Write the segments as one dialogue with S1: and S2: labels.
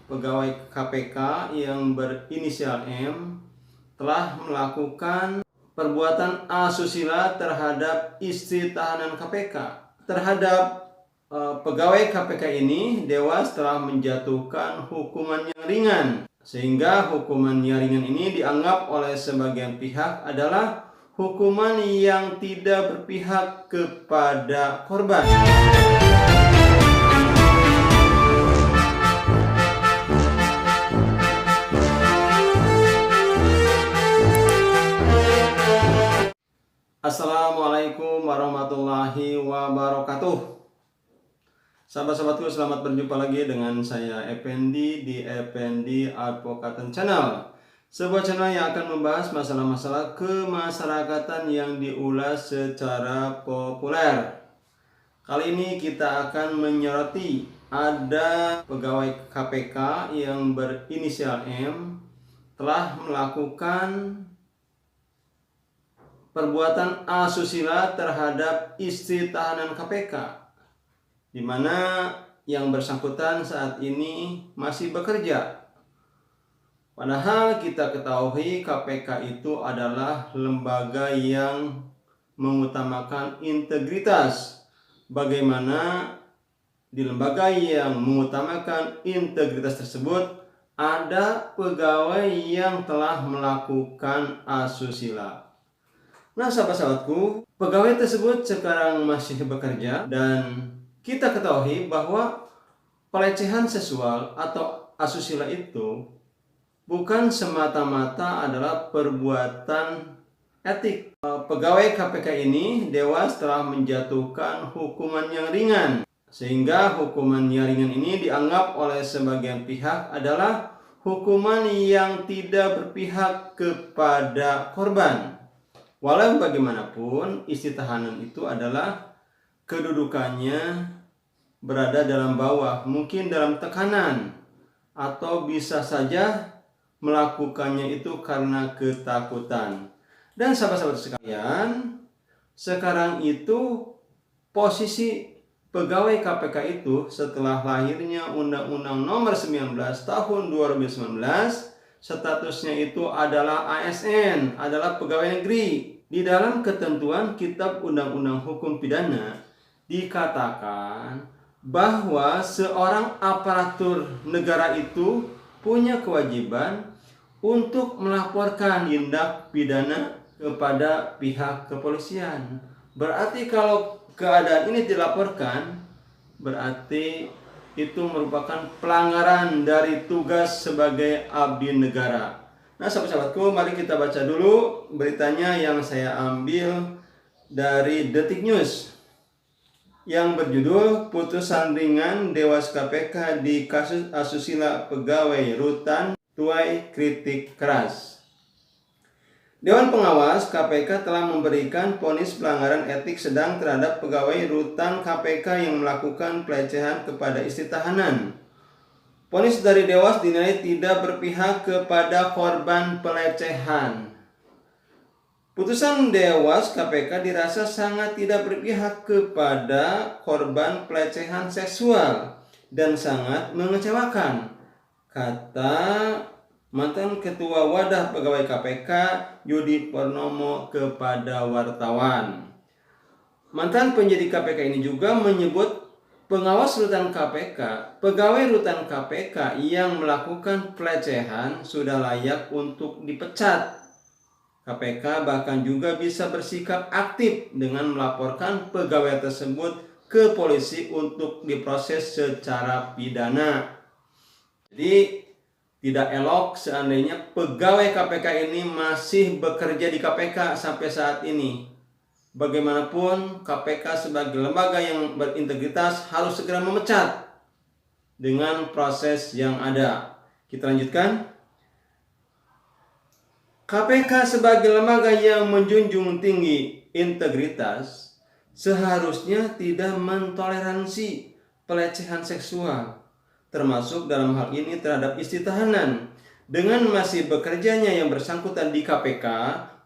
S1: pegawai KPK yang berinisial M telah melakukan perbuatan asusila terhadap istri tahanan KPK. Terhadap pegawai KPK ini, Dewas telah menjatuhkan hukuman yang ringan, sehingga hukuman yang ringan ini dianggap oleh sebagian pihak adalah hukuman yang tidak berpihak kepada korban. Assalamualaikum warahmatullahi wabarakatuh. Sahabat-sahabatku, selamat berjumpa lagi dengan saya Effendi di Effendi Advocaten Channel. Sebuah channel yang akan membahas masalah-masalah kemasyarakatan yang diulas secara populer. Kali ini kita akan menyoroti ada pegawai KPK yang berinisial M telah melakukan perbuatan asusila terhadap istri tahanan KPK, di mana yang bersangkutan saat ini masih bekerja. Padahal kita ketahui KPK itu adalah lembaga yang mengutamakan integritas. Bagaimana di lembaga yang mengutamakan integritas tersebut ada pegawai yang telah melakukan asusila. Nah, sahabat-sahabatku, pegawai tersebut sekarang masih bekerja dan kita ketahui bahwa pelecehan seksual atau asusila itu bukan semata-mata adalah perbuatan etik. Pegawai KPK ini, Dewas telah menjatuhkan hukuman yang ringan, sehingga hukuman yang ringan ini dianggap oleh sebagian pihak adalah hukuman yang tidak berpihak kepada korban. Walau bagaimanapun, istri tahanan itu adalah kedudukannya berada dalam bawah, mungkin dalam tekanan, atau bisa saja melakukannya itu karena ketakutan. Dan sahabat-sahabat sekalian, sekarang itu posisi pegawai KPK itu setelah lahirnya Undang-Undang Nomor 19 Tahun 2019, statusnya itu adalah ASN, adalah pegawai negeri. Di dalam ketentuan Kitab Undang-Undang Hukum Pidana dikatakan bahwa seorang aparatur negara itu punya kewajiban untuk melaporkan tindak pidana kepada pihak kepolisian. Berarti kalau keadaan ini dilaporkan, berarti itu merupakan pelanggaran dari tugas sebagai abdi negara. Nah, sahabat-sahabatku, mari kita baca dulu beritanya yang saya ambil dari Detik News yang berjudul Putusan Ringan Dewas KPK di Kasus Asusila Pegawai Rutan Tuai Kritik Keras. Dewan Pengawas KPK telah memberikan vonis pelanggaran etik sedang terhadap pegawai rutan KPK yang melakukan pelecehan kepada istri tahanan. Vonis dari Dewas dinilai tidak berpihak kepada korban pelecehan. Putusan Dewas KPK dirasa sangat tidak berpihak kepada korban pelecehan seksual dan sangat mengecewakan, kata mantan Ketua Wadah Pegawai KPK Yudi Purnomo kepada wartawan. Mantan penyidik KPK ini juga menyebut pengawas rutan KPK, pegawai rutan KPK yang melakukan pelecehan sudah layak untuk dipecat. KPK bahkan juga bisa bersikap aktif dengan melaporkan pegawai tersebut ke polisi untuk diproses secara pidana. Jadi tidak elok seandainya pegawai KPK ini masih bekerja di KPK sampai saat ini. Bagaimanapun, KPK sebagai lembaga yang berintegritas harus segera memecat dengan proses yang ada. Kita lanjutkan. KPK sebagai lembaga yang menjunjung tinggi integritas seharusnya tidak mentoleransi pelecehan seksual, termasuk dalam hal ini terhadap istri tahanan. Dengan masih bekerjanya yang bersangkutan di KPK,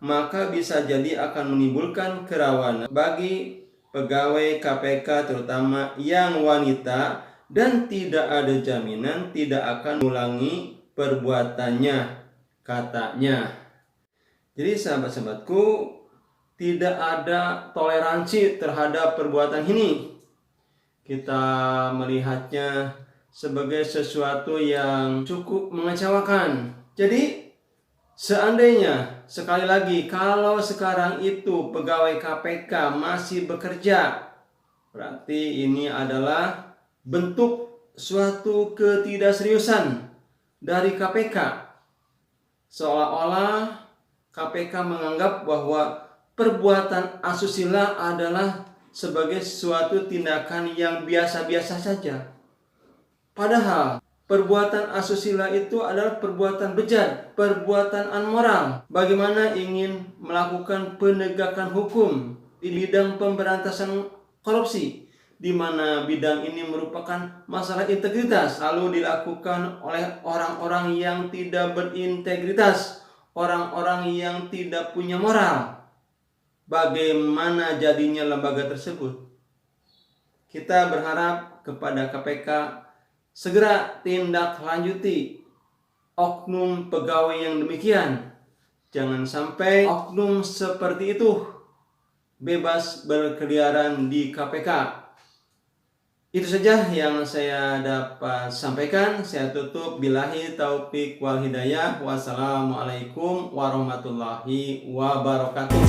S1: maka bisa jadi akan menimbulkan kerawanan bagi pegawai KPK terutama yang wanita dan tidak ada jaminan tidak akan mengulangi perbuatannya, katanya. Jadi sahabat-sahabatku, tidak ada toleransi terhadap perbuatan ini. Kita melihatnya sebagai sesuatu yang cukup mengecewakan. Jadi seandainya, sekali lagi, kalau sekarang itu pegawai KPK masih bekerja, berarti ini adalah bentuk suatu ketidakseriusan dari KPK. Seolah-olah KPK menganggap bahwa perbuatan asusila adalah sebagai suatu tindakan yang biasa-biasa saja. Padahal perbuatan asusila itu adalah perbuatan bejat, perbuatan amoral. Bagaimana ingin melakukan penegakan hukum di bidang pemberantasan korupsi, di mana bidang ini merupakan masalah integritas, lalu dilakukan oleh orang-orang yang tidak berintegritas, orang-orang yang tidak punya moral. Bagaimana jadinya lembaga tersebut? Kita berharap kepada KPK segera tindak lanjuti oknum pegawai yang demikian. Jangan sampai oknum seperti itu bebas berkeliaran di KPK. Itu saja yang saya dapat sampaikan. Saya tutup. Billahi taufik wal hidayah. Wassalamualaikum warahmatullahi wabarakatuh.